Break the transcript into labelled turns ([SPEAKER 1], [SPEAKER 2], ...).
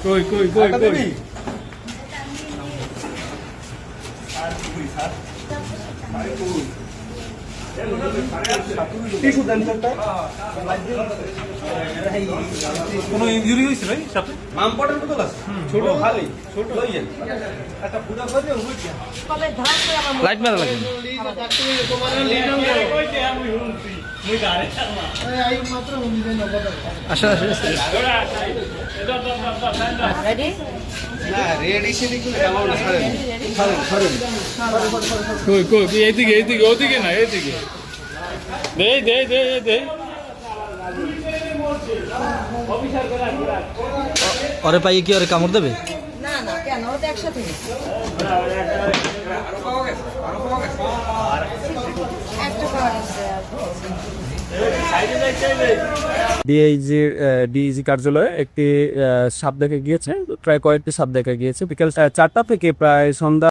[SPEAKER 1] কই কই কই কই কোনো ইনজুরি হয়েছে ভাই সাথে
[SPEAKER 2] মামপটের বোতল আছে ছোট খালি ছোট লইয়েন একটা পুরা করে দিও
[SPEAKER 3] কবে ধাপ করে আমার
[SPEAKER 1] লাইট মারা লাগে আচ্ছা
[SPEAKER 3] রেডি
[SPEAKER 2] না রেডি সেটি করে কামাও না ছাড়েন ছাড়েন ছাড়েন
[SPEAKER 1] কই কই এইদিকে এইদিকে ওদিকে না এইদিকে দে দে দে দে
[SPEAKER 4] ওরে পাইয়ে কি ওরে কামড় দেবে?
[SPEAKER 3] না না কেন ও তো একসাথে একটা পাওয়া গেছে
[SPEAKER 5] ডিআইজি কার্যালয়ে একটি সাপ দেখা গিয়েছে, প্রায় কয়েকটি সাপ দেখা গিয়েছে বিকেল 4টা থেকে প্রায় সন্ধ্যা